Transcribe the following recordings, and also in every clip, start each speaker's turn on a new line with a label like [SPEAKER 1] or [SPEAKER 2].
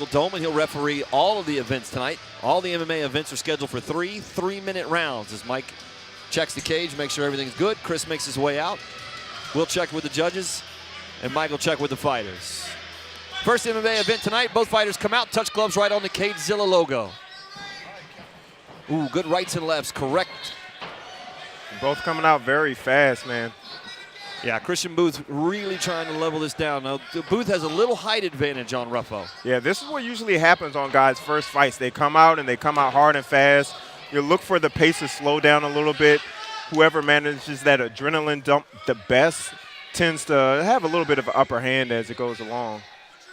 [SPEAKER 1] Dome, and he'll referee all of the events tonight. All the MMA events are scheduled for 3 3-minute rounds as Mike checks the cage, makes sure everything's good. Chris makes his way out. We'll check with the judges, and Mike will check with the fighters. First MMA event tonight, both fighters come out, touch gloves right on the Cagezilla logo. Ooh, good rights and lefts, correct.
[SPEAKER 2] Both coming out very fast, man.
[SPEAKER 1] Yeah, Christian Booth really trying to level this down. Now, Booth has a little height advantage on Ruffo.
[SPEAKER 2] Yeah, this is what usually happens on guys' first fights. They come out and they come out hard and fast. You look for the pace to slow down a little bit. Whoever manages that adrenaline dump the best tends to have a little bit of an upper hand as it goes along.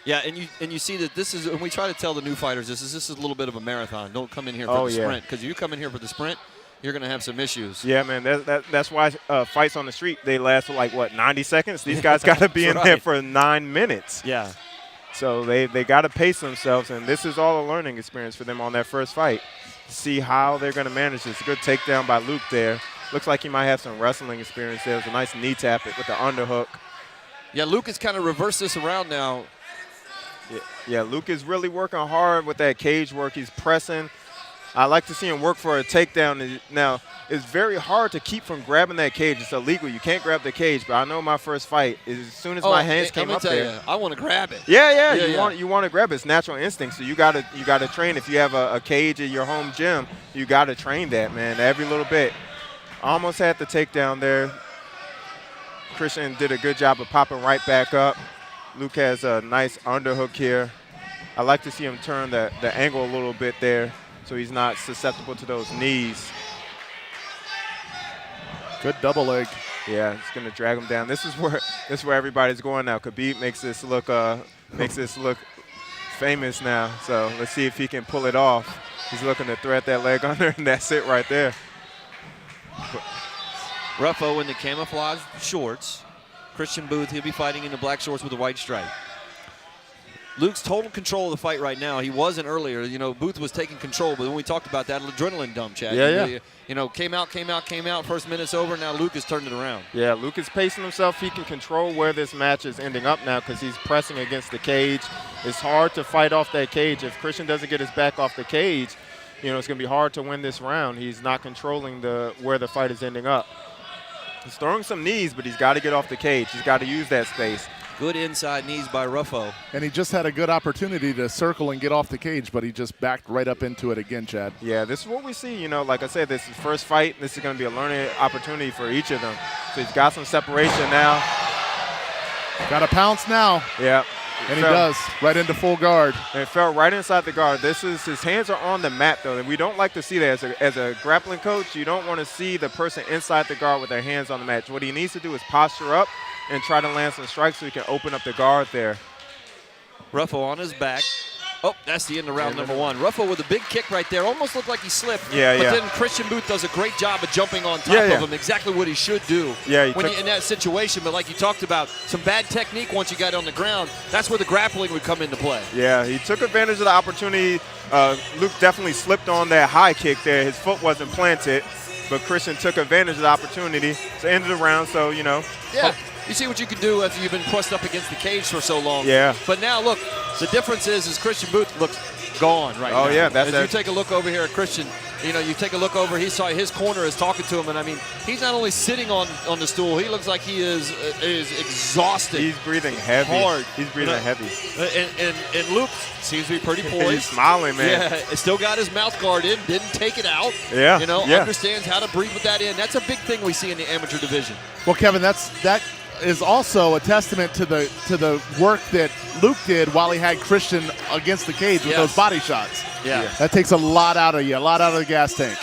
[SPEAKER 1] Yeah, and you see that this is, and we try to tell the new fighters this is a little bit of a marathon. Don't come in here for the sprint, because if you come in here for the sprint, you're going to have some issues.
[SPEAKER 2] Yeah, man, that's why fights on the street, they last for like, what, 90 seconds? These guys got to be in there for 9 minutes.
[SPEAKER 1] Yeah.
[SPEAKER 2] So they got to pace themselves, and this is all a learning experience for them on their first fight. See how they're going to manage this. Good takedown by Luke there. Looks like he might have some wrestling experience there. It was a nice knee tap with the underhook.
[SPEAKER 1] Yeah, Luke has kind of reversed this around now.
[SPEAKER 2] Yeah, Luke is really working hard with that cage work. He's pressing. I like to see him work for a takedown. Now, it's very hard to keep from grabbing that cage. It's illegal. You can't grab the cage. But I know my first fight, as soon as my hands came up there,
[SPEAKER 1] I want to grab it.
[SPEAKER 2] Yeah. You want to grab it. It's natural instinct. So you gotta train. If you have a cage at your home gym, you gotta train that, man. Every little bit. Almost had the takedown there. Christian did a good job of popping right back up. Luke has a nice underhook here. I like to see him turn the angle a little bit there, so he's not susceptible to those knees.
[SPEAKER 3] Good double leg.
[SPEAKER 2] Yeah, it's gonna drag him down. This is where everybody's going now. Khabib makes this look famous now. So let's see if he can pull it off. He's looking to thread that leg under, and that's it right there.
[SPEAKER 1] Ruffo in the camouflage shorts. Christian Booth, he'll be fighting in the black shorts with a white stripe. Luke's total control of the fight right now. He wasn't earlier. You know, Booth was taking control, but when we talked about that adrenaline dump, Chad.
[SPEAKER 2] Yeah.
[SPEAKER 1] You know, came out. First minute's over. Now Luke has turned it around.
[SPEAKER 2] Yeah, Luke is pacing himself. He can control where this match is ending up now because he's pressing against the cage. It's hard to fight off that cage. If Christian doesn't get his back off the cage, you know, it's going to be hard to win this round. He's not controlling where the fight is ending up. He's throwing some knees, but he's got to get off the cage. He's got to use that space.
[SPEAKER 1] Good inside knees by Ruffo.
[SPEAKER 3] And he just had a good opportunity to circle and get off the cage, but he just backed right up into it again, Chad.
[SPEAKER 2] Yeah, this is what we see. You know, like I said, this is first fight. This is going to be a learning opportunity for each of them. So he's got some separation now.
[SPEAKER 3] Got to pounce now.
[SPEAKER 2] Yeah.
[SPEAKER 3] And he does, right into full guard.
[SPEAKER 2] And it fell right inside the guard. His hands are on the mat, though, and we don't like to see that. As a grappling coach, you don't want to see the person inside the guard with their hands on the mat. What he needs to do is posture up and try to land some strikes so he can open up the guard there.
[SPEAKER 1] Ruffo on his back. Oh, that's the end of round number one. Ruffo with a big kick right there. Almost looked like he slipped. But then Christian Booth does a great job of jumping on top of him. Exactly what he should do when in that situation. But like you talked about, some bad technique once you got on the ground. That's where the grappling would come into play.
[SPEAKER 2] Yeah, he took advantage of the opportunity. Luke definitely slipped on that high kick there. His foot wasn't planted, but Christian took advantage of the opportunity. It's the end of the round, so, you know.
[SPEAKER 1] Yeah. You see what you can do after you've been pressed up against the cage for so long.
[SPEAKER 2] Yeah.
[SPEAKER 1] But now, look, the difference is Christian Booth looks gone right now.
[SPEAKER 2] Oh, yeah.
[SPEAKER 1] As you take a look over here at Christian, you know, you take a look over, he saw his corner is talking to him, and I mean, he's not only sitting on the stool, he looks like he is exhausted.
[SPEAKER 2] He's breathing heavy.
[SPEAKER 1] Hard.
[SPEAKER 2] He's breathing heavy.
[SPEAKER 1] And Luke seems to be pretty poised.
[SPEAKER 2] He's smiling, man.
[SPEAKER 1] Yeah, still got his mouth guard in, didn't take it out.
[SPEAKER 2] Yeah.
[SPEAKER 1] You know, understands how to breathe with that in. That's a big thing we see in the amateur division.
[SPEAKER 3] Well, Kevin, that is also a testament to the work that Luke did while he had Christian against the cage with those body shots.
[SPEAKER 1] Yeah.
[SPEAKER 3] That takes a lot out of you, a lot out of the gas tank.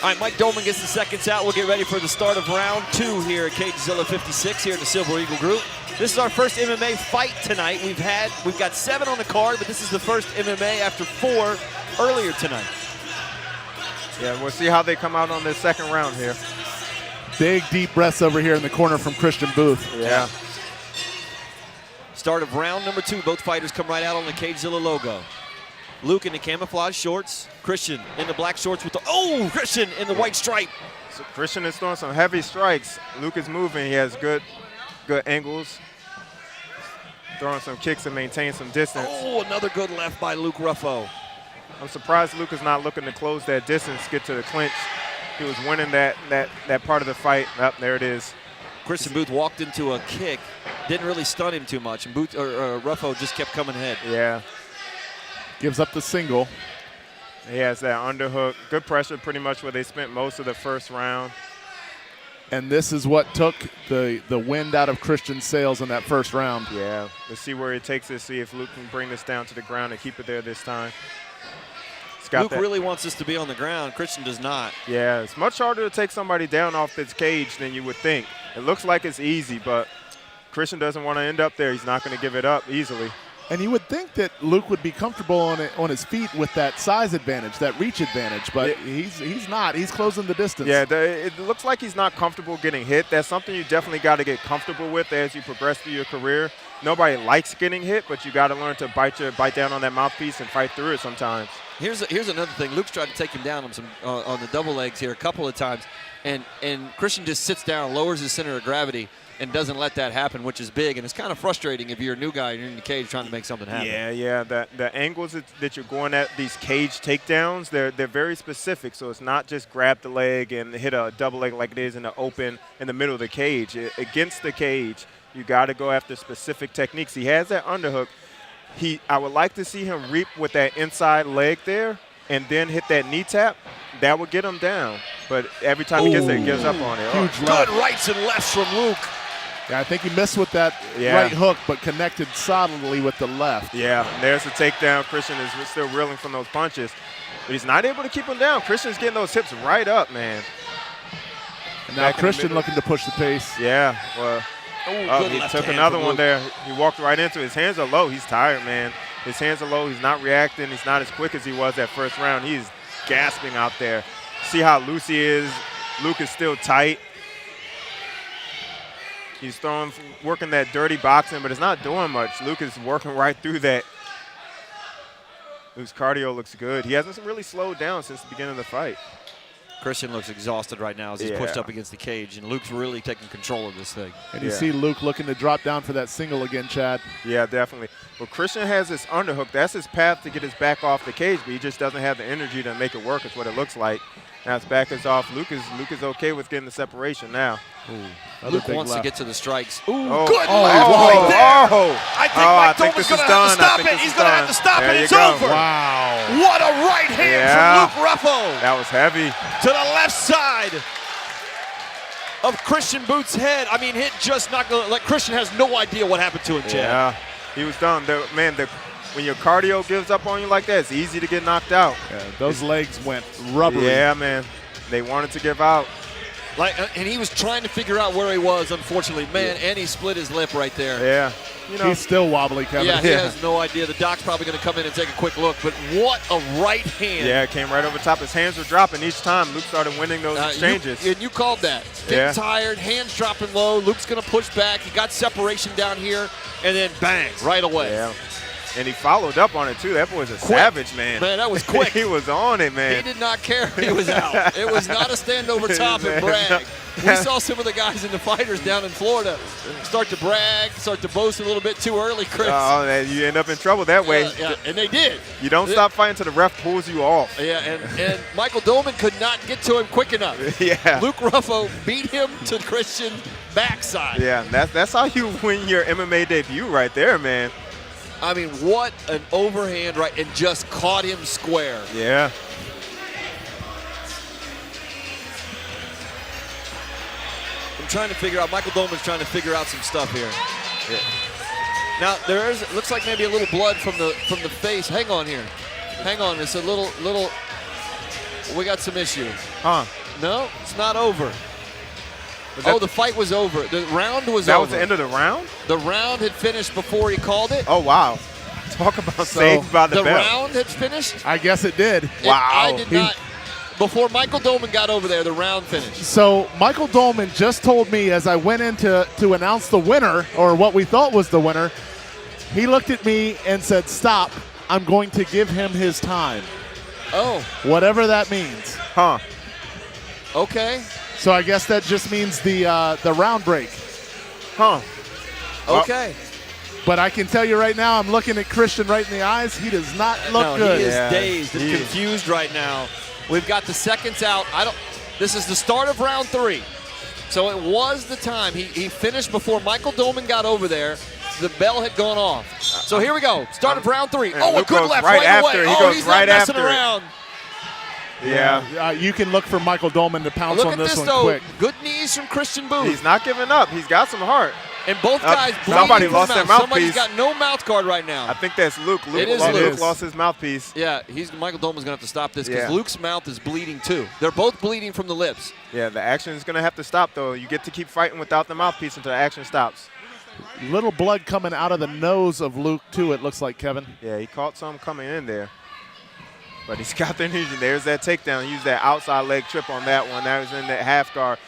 [SPEAKER 1] All right, Mike Dolman gets the seconds out. We'll get ready for the start of round two here at Cagezilla 56 here at the Silver Eagle Group. This is our first MMA fight tonight. We've got 7 on the card, but this is the first MMA after 4 earlier tonight.
[SPEAKER 2] Yeah, we'll see how they come out on this second round here.
[SPEAKER 3] Big, deep breaths over here in the corner from Christian Booth.
[SPEAKER 2] Yeah.
[SPEAKER 1] Start of round number 2. Both fighters come right out on the Cagezilla logo. Luke in the camouflage shorts. Christian in the black shorts with the Christian in the white stripe.
[SPEAKER 2] So Christian is throwing some heavy strikes. Luke is moving. He has good angles. throwing some kicks and maintain some distance.
[SPEAKER 1] Oh, another good left by Luke Ruffo.
[SPEAKER 2] I'm surprised Luke is not looking to close that distance, get to the clinch. He was winning that part of the fight. Up there it is.
[SPEAKER 1] Christian Booth walked into a kick, didn't really stun him too much, and Ruffo just kept coming ahead.
[SPEAKER 2] Yeah.
[SPEAKER 3] Gives up the single.
[SPEAKER 2] He has that underhook. Good pressure pretty much where they spent most of the first round.
[SPEAKER 3] And this is what took the wind out of Christian's sails in that first round.
[SPEAKER 2] Yeah. Let's see where it takes us, see if Luke can bring this down to the ground and keep it there this time.
[SPEAKER 1] Luke really wants this to be on the ground. Christian does not.
[SPEAKER 2] Yeah, it's much harder to take somebody down off this cage than you would think. It looks like it's easy, but Christian doesn't want to end up there. He's not going to give it up easily.
[SPEAKER 3] And you would think that Luke would be comfortable on his feet with that size advantage, that reach advantage, but he's not. He's closing the distance.
[SPEAKER 2] Yeah, it looks like he's not comfortable getting hit. That's something you definitely got to get comfortable with as you progress through your career. Nobody likes getting hit, but you got to learn to bite down on that mouthpiece and fight through it sometimes.
[SPEAKER 1] Here's another thing. Luke's tried to take him down on the double legs here a couple of times, and Christian just sits down, lowers his center of gravity, and doesn't let that happen, which is big. And it's kind of frustrating if you're a new guy and you're in the cage trying to make something happen.
[SPEAKER 2] Yeah. The angles that you're going at, these cage takedowns, they're very specific. So it's not just grab the leg and hit a double leg like it is in the open in the middle of the cage. Against the cage, you got to go after specific techniques. He has that underhook. I would like to see him reap with that inside leg there and then hit that knee tap. That would get him down. But every time he gets there, he gives up on it.
[SPEAKER 3] Huge
[SPEAKER 1] good rights and lefts from Luke.
[SPEAKER 3] Yeah, I think he missed with that right hook, but connected solidly with the left.
[SPEAKER 2] Yeah, and there's the takedown. Christian is still reeling from those punches, but he's not able to keep him down. Christian's getting those hips right up, man.
[SPEAKER 3] And now Christian looking to push the pace.
[SPEAKER 2] Yeah, well, he took another one there. He walked right into it. His hands are low. He's tired, man. His hands are low. He's not reacting. He's not as quick as he was that first round. He's gasping out there. See how loose he is. Luke is still tight. He's working that dirty boxing, but it's not doing much. Luke is working right through that. Luke's cardio looks good. He hasn't really slowed down since the beginning of the fight.
[SPEAKER 1] Christian looks exhausted right now as he's pushed up against the cage, and Luke's really taking control of this thing.
[SPEAKER 3] And you see Luke looking to drop down for that single again, Chad.
[SPEAKER 2] Yeah, definitely. Well, Christian has this underhook. That's his path to get his back off the cage, but he just doesn't have the energy to make it work is what it looks like. Now his back is off. Luke is okay with getting the separation now.
[SPEAKER 1] Luke wants to get to the strikes.
[SPEAKER 2] Good
[SPEAKER 1] left right there.
[SPEAKER 2] I think Mike Doman's going to have to
[SPEAKER 1] stop it. He's going to have to stop it. It's over.
[SPEAKER 3] Wow.
[SPEAKER 1] What a right hand from Luke Ruffo.
[SPEAKER 2] That was heavy.
[SPEAKER 1] To the left side of Christian Booth's head. I mean, hit just not going to, like Christian has no idea what happened to him, Chad.
[SPEAKER 2] Yeah, he was done. When your cardio gives up on you like that, it's easy to get knocked out.
[SPEAKER 3] Yeah, those legs went rubbery.
[SPEAKER 2] Yeah, man. They wanted to give out.
[SPEAKER 1] And he was trying to figure out where he was, unfortunately. Man, and he split his lip right there.
[SPEAKER 2] Yeah.
[SPEAKER 3] He's still wobbly, Kevin.
[SPEAKER 1] Yeah, he has no idea. The doc's probably going to come in and take a quick look, but what a right hand.
[SPEAKER 2] Yeah, it came right over top. His hands were dropping each time. Luke started winning those exchanges.
[SPEAKER 1] And you called that. Getting tired, hands dropping low. Luke's going to push back. He got separation down here, and then bang, right away.
[SPEAKER 2] Yeah. And he followed up on it, too. That boy's a savage, man.
[SPEAKER 1] Man, that was quick.
[SPEAKER 2] He was on it, man.
[SPEAKER 1] He did not care. He was out. It was not a stand over top and brag. We saw some of the guys in the fighters down in Florida start to brag, start to boast a little bit too early, Chris.
[SPEAKER 2] Oh, you end up in trouble that way.
[SPEAKER 1] Yeah, and they did.
[SPEAKER 2] You don't stop fighting until the ref pulls you off.
[SPEAKER 1] Yeah, and Michael Doman could not get to him quick enough.
[SPEAKER 2] Yeah.
[SPEAKER 1] Luke Ruffo beat him to Christian's backside.
[SPEAKER 2] Yeah, that's how you win your MMA debut right there, man.
[SPEAKER 1] I mean, what an overhand right, and just caught him square.
[SPEAKER 2] Yeah.
[SPEAKER 1] I'm trying to figure out, Michael Doman's trying to figure out some stuff here. Yeah. Now, looks like maybe a little blood from the face. Hang on here. Hang on, it's a little, we got some issue.
[SPEAKER 2] Huh.
[SPEAKER 1] No, it's not over. The fight was over. The round was over.
[SPEAKER 2] That was the end of the round?
[SPEAKER 1] The round had finished before he called it.
[SPEAKER 2] Oh, wow. Talk about saved by the bell.
[SPEAKER 1] The round had finished?
[SPEAKER 3] I guess it did.
[SPEAKER 2] Wow.
[SPEAKER 1] I did not. Before Michael Doman got over there, the round finished.
[SPEAKER 3] So Michael Doman just told me as I went in to announce the winner, or what we thought was the winner, he looked at me and said, "Stop. I'm going to give him his time."
[SPEAKER 1] Oh.
[SPEAKER 3] Whatever that means.
[SPEAKER 2] Huh.
[SPEAKER 1] Okay.
[SPEAKER 3] So I guess that just means the round break.
[SPEAKER 2] Huh.
[SPEAKER 1] Okay.
[SPEAKER 3] But I can tell you right now, I'm looking at Christian right in the eyes. He does not look good.
[SPEAKER 1] He is dazed and confused right now. We've got the seconds out. This is the start of round 3. So it was the time. He finished before Michael Doman got over there. The bell had gone off. So here we go. Start of round 3. Oh, a good left right away. He's not messing around.
[SPEAKER 2] Yeah.
[SPEAKER 3] You can look for Michael Doman to pounce on this one quick.
[SPEAKER 1] Good knees from Christian Booth.
[SPEAKER 2] He's not giving up. He's got some heart.
[SPEAKER 1] And both guys
[SPEAKER 2] somebody lost their mouthpiece.
[SPEAKER 1] Somebody's got no mouth guard right now.
[SPEAKER 2] I think that's Luke.
[SPEAKER 1] Luke
[SPEAKER 2] lost his mouthpiece.
[SPEAKER 1] Yeah, Michael Doman's going to have to stop this because Luke's mouth is bleeding too. They're both bleeding from the lips.
[SPEAKER 2] Yeah, the action is going to have to stop, though. You get to keep fighting without the mouthpiece until the action stops.
[SPEAKER 3] Little blood coming out of the nose of Luke, too, it looks like, Kevin.
[SPEAKER 2] Yeah, he caught some coming in there. But he's got the energy. There's that takedown. Use that outside leg trip on that one. That was in that half guard.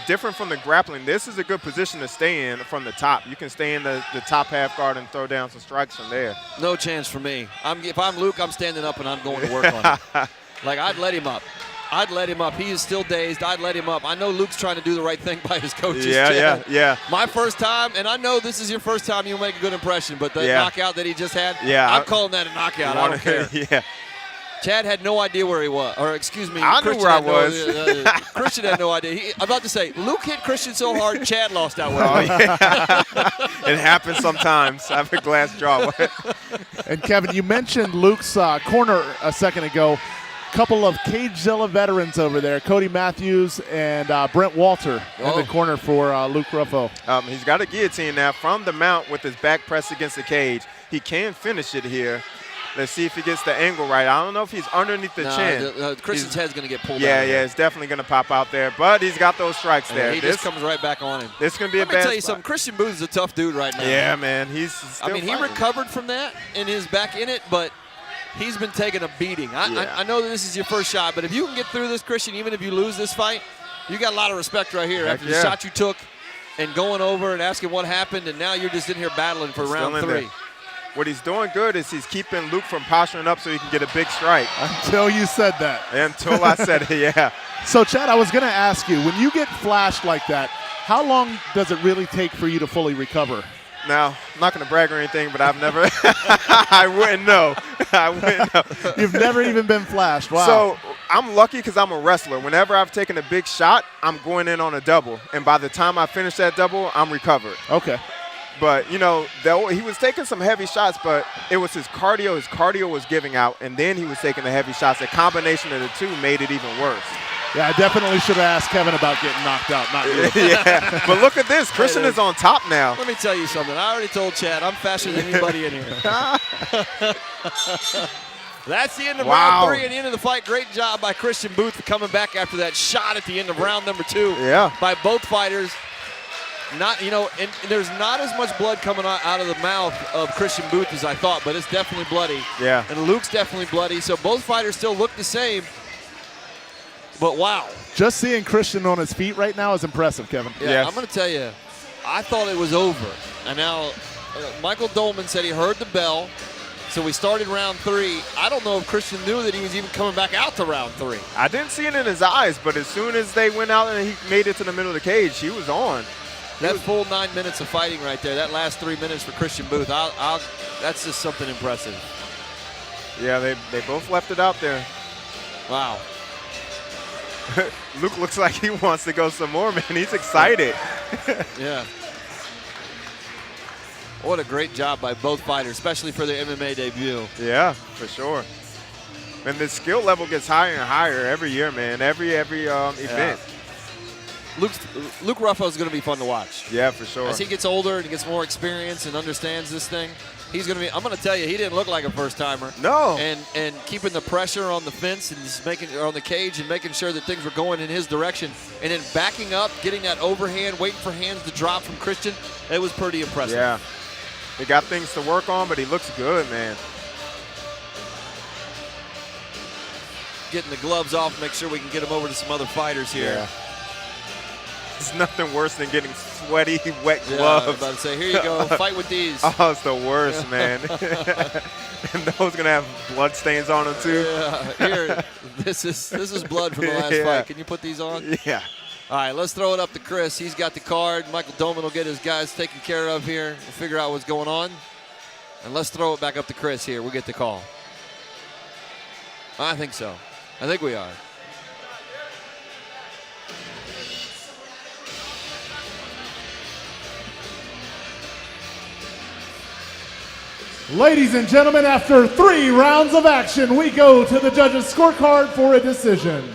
[SPEAKER 2] Different from the grappling, this is a good position to stay in from the top. You can stay in the top half guard and throw down some strikes from there.
[SPEAKER 1] No chance for me. If I'm Luke, I'm standing up and I'm going to work on it. Like, I'd let him up. He is still dazed. I'd let him up. I know Luke's trying to do the right thing by his coaches.
[SPEAKER 2] Yeah.
[SPEAKER 1] My first time, and I know this is your first time, you'll make a good impression, but the knockout that he just had, I'm calling that a knockout. I don't care.
[SPEAKER 2] Yeah.
[SPEAKER 1] Chad had no idea where he was. Or, excuse me.
[SPEAKER 2] I knew where I was.
[SPEAKER 1] Christian had no idea. I'm about to say, Luke hit Christian so hard, Chad lost that one.
[SPEAKER 2] Oh, yeah. It happens sometimes. I have a glass jaw.
[SPEAKER 3] And, Kevin, you mentioned Luke's corner a second ago. Couple of Cagezilla veterans over there, Cody Matthews and Brent Walter in the corner for Luke Ruffo.
[SPEAKER 2] He's got a guillotine now from the mount with his back pressed against the cage. He can finish it here. Let's see if he gets the angle right. I don't know if he's underneath the chin.
[SPEAKER 1] Christian's head's going to get pulled out.
[SPEAKER 2] Yeah, it's definitely going to pop out there. But he's got those strikes there.
[SPEAKER 1] He just comes right back on him.
[SPEAKER 2] This is going to be a bad
[SPEAKER 1] Let me tell you something. Christian Booth is a tough dude right now.
[SPEAKER 2] Yeah, man. He's still fighting.
[SPEAKER 1] He recovered from that and is back in it, but he's been taking a beating. I know that this is your first shot, but if you can get through this, Christian, even if you lose this fight, you got a lot of respect right here. After the shot you took and going over and asking what happened, and now you're just in here battling for round 3.
[SPEAKER 2] What he's doing good is he's keeping Luke from posturing up so he can get a big strike.
[SPEAKER 3] Until you said that.
[SPEAKER 2] Until I said it, yeah.
[SPEAKER 3] So, Chad, I was going to ask you, when you get flashed like that, how long does it really take for you to fully recover?
[SPEAKER 2] Now, I'm not going to brag or anything, but I've never – I wouldn't know.
[SPEAKER 3] You've never even been flashed. Wow.
[SPEAKER 2] So, I'm lucky because I'm a wrestler. Whenever I've taken a big shot, I'm going in on a double. And by the time I finish that double, I'm recovered.
[SPEAKER 3] Okay.
[SPEAKER 2] But, he was taking some heavy shots, but it was his cardio. His cardio was giving out, and then he was taking the heavy shots. The combination of the two made it even worse.
[SPEAKER 3] Yeah, I definitely should have asked Kevin about getting knocked out, not you.
[SPEAKER 2] Yeah, but look at this. Christian is on top now.
[SPEAKER 1] Let me tell you something. I already told Chad I'm faster than anybody in here. That's the end of round 3 and the end of the fight. Great job by Christian Booth coming back after that shot at the end of round number 2 by both fighters. And there's not as much blood coming out of the mouth of Christian Booth as I thought, but it's definitely bloody.
[SPEAKER 2] Yeah.
[SPEAKER 1] And Luke's definitely bloody, so both fighters still look the same. But wow.
[SPEAKER 3] Just seeing Christian on his feet right now is impressive, Kevin.
[SPEAKER 1] Yeah, yes. I'm going to tell you, I thought it was over. And now Michael Doman said he heard the bell, so we started round 3. I don't know if Christian knew that he was even coming back out to round 3.
[SPEAKER 2] I didn't see it in his eyes, but as soon as they went out and he made it to the middle of the cage, he was on.
[SPEAKER 1] That full 9 minutes of fighting right there, that last 3 minutes for Christian Booth, that's just something impressive.
[SPEAKER 2] Yeah, they both left it out there.
[SPEAKER 1] Wow.
[SPEAKER 2] Luke looks like he wants to go some more, man. He's excited.
[SPEAKER 1] Yeah. What a great job by both fighters, especially for their MMA debut.
[SPEAKER 2] Yeah, for sure. And the skill level gets higher and higher every year, man. Every event.
[SPEAKER 1] Luke Ruffo is going to be fun to watch.
[SPEAKER 2] Yeah, for sure.
[SPEAKER 1] As he gets older and gets more experience and understands this thing, he's going to be. I'm going to tell you, he didn't look like a first timer.
[SPEAKER 2] No.
[SPEAKER 1] And keeping the pressure on the fence and just on the cage and making sure that things were going in his direction, and then backing up, getting that overhand, waiting for hands to drop from Christian. It was pretty impressive.
[SPEAKER 2] Yeah. He got things to work on, but he looks good, man.
[SPEAKER 1] Getting the gloves off, make sure we can get him over to some other fighters here.
[SPEAKER 2] Yeah. There's nothing worse than getting sweaty, wet gloves.
[SPEAKER 1] Yeah, I was about to say, here you go, fight with these.
[SPEAKER 2] Oh, it's the worst, man. And those going to have blood stains on them, too.
[SPEAKER 1] Yeah, here, this is blood from the last fight. Can you put these on?
[SPEAKER 2] Yeah.
[SPEAKER 1] All right, let's throw it up to Chris. He's got the card. Michael Doman will get his guys taken care of here. We'll figure out what's going on. And let's throw it back up to Chris here. We'll get the call. I think so. I think we are.
[SPEAKER 3] Ladies and gentlemen, after 3 rounds of action, we go to the judges' scorecard for a decision.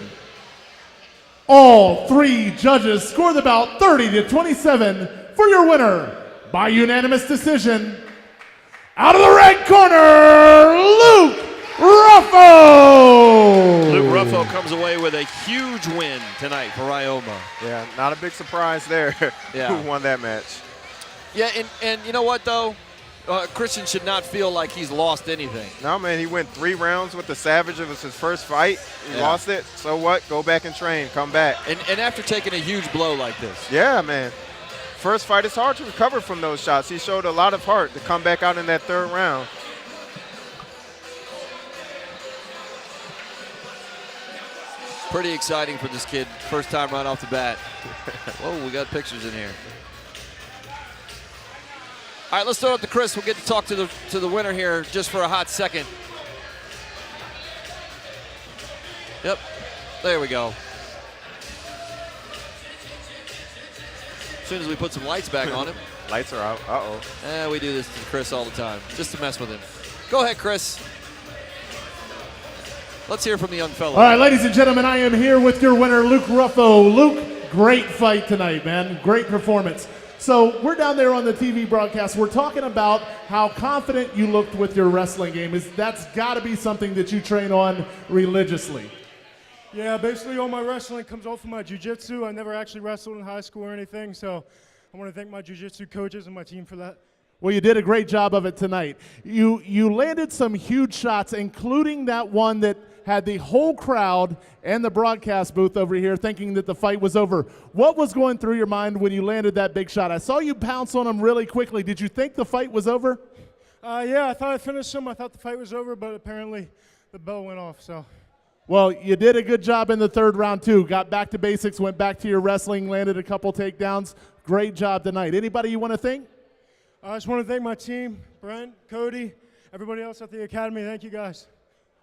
[SPEAKER 3] All 3 judges scored the bout 30-27 for your winner by unanimous decision. Out of the red corner, Luke Ruffo!
[SPEAKER 1] Luke Ruffo comes away with a huge win tonight for Ryoma.
[SPEAKER 2] Yeah, not a big surprise there.
[SPEAKER 1] Yeah.
[SPEAKER 2] Who won that match?
[SPEAKER 1] Yeah, and you know what, though? Christian should not feel like he's lost anything.
[SPEAKER 2] No, man, he went 3 rounds with the Savage. It was his first fight. He lost it. So what? Go back and train. Come back.
[SPEAKER 1] And after taking a huge blow like this.
[SPEAKER 2] Yeah, man. First fight, it's hard to recover from those shots. He showed a lot of heart to come back out in that 3rd round.
[SPEAKER 1] Pretty exciting for this kid. First time right off the bat. Whoa, we got pictures in here. All right, let's throw it to Chris. We'll get to talk to the winner here just for a hot second. Yep, there we go. As soon as we put some lights back on him.
[SPEAKER 2] Lights are out. Uh-oh.
[SPEAKER 1] We do this to Chris all the time, just to mess with him. Go ahead, Chris. Let's hear from the young fellow.
[SPEAKER 3] All right, ladies and gentlemen, I am here with your winner, Luke Ruffo. Luke, great fight tonight, man. Great performance. So we're down there on the TV broadcast. We're talking about how confident you looked with your wrestling game. That's got to be something that you train on religiously.
[SPEAKER 4] Yeah, basically all my wrestling comes off of my jiu-jitsu. I never actually wrestled in high school or anything, so I want to thank my jiu-jitsu coaches and my team for that.
[SPEAKER 3] Well, you did a great job of it tonight. You landed some huge shots, including that one that had the whole crowd and the broadcast booth over here thinking that the fight was over. What was going through your mind when you landed that big shot? I saw you pounce on him really quickly. Did you think the fight was over?
[SPEAKER 4] Yeah, I thought I finished him. I thought the fight was over, but apparently the bell went off, so.
[SPEAKER 3] Well, you did a good job in the 3rd round, too. Got back to basics, went back to your wrestling, landed a couple takedowns. Great job tonight. Anybody you want to thank?
[SPEAKER 4] I just want to thank my team, Brent, Cody, everybody else at the academy. Thank you, guys.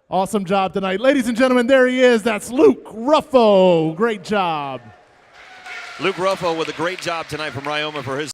[SPEAKER 3] Awesome job tonight. Ladies and gentlemen, there he is. That's Luke Ruffo. Great job.
[SPEAKER 1] Luke Ruffo with a great job tonight from Ryoma for his